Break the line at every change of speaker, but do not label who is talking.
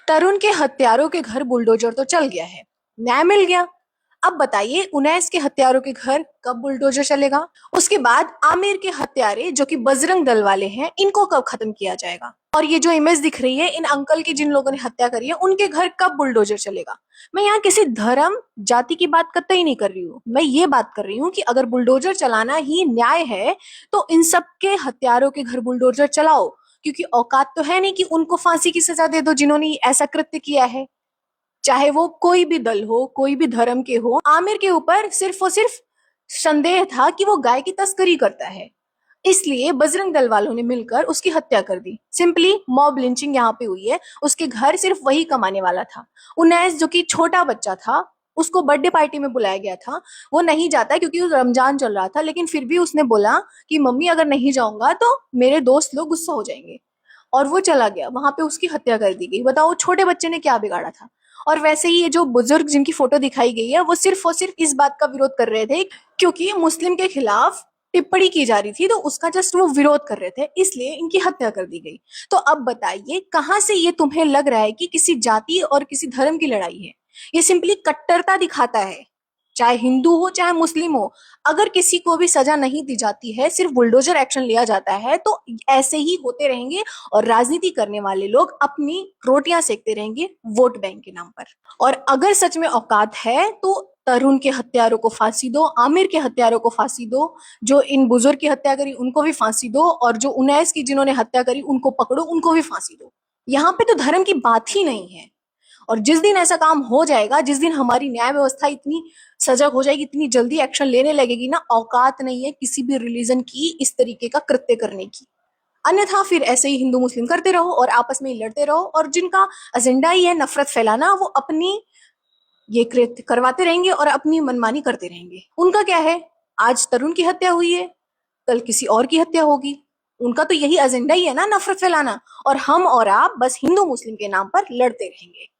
तरुण के हत्यारों के घर बुलडोजर तो चल गया है, न्याय मिल गया। अब बताइए उनैस के हत्यारों के घर कब बुलडोजर चलेगा? उसके बाद आमिर के हत्यारे जो कि बजरंग दल वाले हैं, इनको कब खत्म किया जाएगा? और ये जो इमेज दिख रही है इन अंकल की जिन लोगों ने हत्या करी है, उनके घर कब बुलडोजर चलेगा? मैं यहाँ किसी धर्म जाति की बात कतई नहीं कर रही हूँ। मैं ये बात कर रही हूँ कि अगर बुलडोजर चलाना ही न्याय है तो इन सब के हत्यारों के घर बुलडोजर चलाओ, क्योंकि औकात तो है नहीं कि उनको फांसी की सजा दे दो जिन्होंने ऐसा कृत्य किया है। चाहे वो कोई भी दल हो, कोई भी धर्म के हो। आमिर के ऊपर सिर्फ और सिर्फ संदेह था कि वो गाय की तस्करी करता है, इसलिए बजरंग दल वालों ने मिलकर उसकी हत्या कर दी। सिंपली मॉब लिंचिंग यहाँ पे हुई है। उसके घर सिर्फ वही कमाने वाला था। उनैस जो कि छोटा बच्चा था, उसको बर्थडे पार्टी में बुलाया गया था। वो नहीं जाता क्योंकि रमजान चल रहा था, लेकिन फिर भी उसने बोला कि मम्मी अगर नहीं जाऊंगा तो मेरे दोस्त लोग गुस्सा हो जाएंगे, और वो चला गया। वहां पे उसकी हत्या कर दी गई। बताओ छोटे बच्चे ने क्या बिगाड़ा था? और वैसे ही ये जो बुजुर्ग जिनकी फोटो दिखाई गई है, वो सिर्फ और सिर्फ इस बात का विरोध कर रहे थे क्योंकि मुस्लिम के खिलाफ टिप्पणी की जा रही थी, तो उसका जस्ट वो विरोध कर रहे थे, इसलिए इनकी हत्या कर दी गई। तो अब बताइए कहां से ये तुम्हें लग रहा है कि किसी जाति और किसी धर्म की लड़ाई है? ये सिंपली कट्टरता दिखाता है। चाहे हिंदू हो चाहे मुस्लिम हो, अगर किसी को भी सजा नहीं दी जाती है, सिर्फ बुलडोजर एक्शन लिया जाता है, तो ऐसे ही होते रहेंगे और राजनीति करने वाले लोग अपनी रोटियां सेकते रहेंगे वोट बैंक के नाम पर। और अगर सच में औकात है तो तरुण के हत्यारों को फांसी दो, आमिर के हत्यारों को फांसी दो, जो इन बुजुर्ग की हत्या करी उनको भी फांसी दो, और जो उनैस की जिन्होंने हत्या करी उनको पकड़ो, उनको भी फांसी दो। यहाँ पे तो धर्म की बात ही नहीं है। और जिस दिन ऐसा काम हो जाएगा, जिस दिन हमारी न्याय व्यवस्था इतनी सजग हो जाएगी, इतनी जल्दी एक्शन लेने लगेगी ना, औकात नहीं है किसी भी रिलीजन की इस तरीके का कृत्य करने की। अन्यथा फिर ऐसे ही हिंदू मुस्लिम करते रहो और आपस में ही लड़ते रहो, और जिनका एजेंडा ही है नफरत फैलाना, वो अपनी ये कृत्य करवाते रहेंगे और अपनी मनमानी करते रहेंगे। उनका क्या है? आज तरुण की हत्या हुई है, कल किसी और की हत्या होगी। उनका तो यही एजेंडा ही है ना, नफरत फैलाना। और हम और आप बस हिंदू मुस्लिम के नाम पर लड़ते रहेंगे।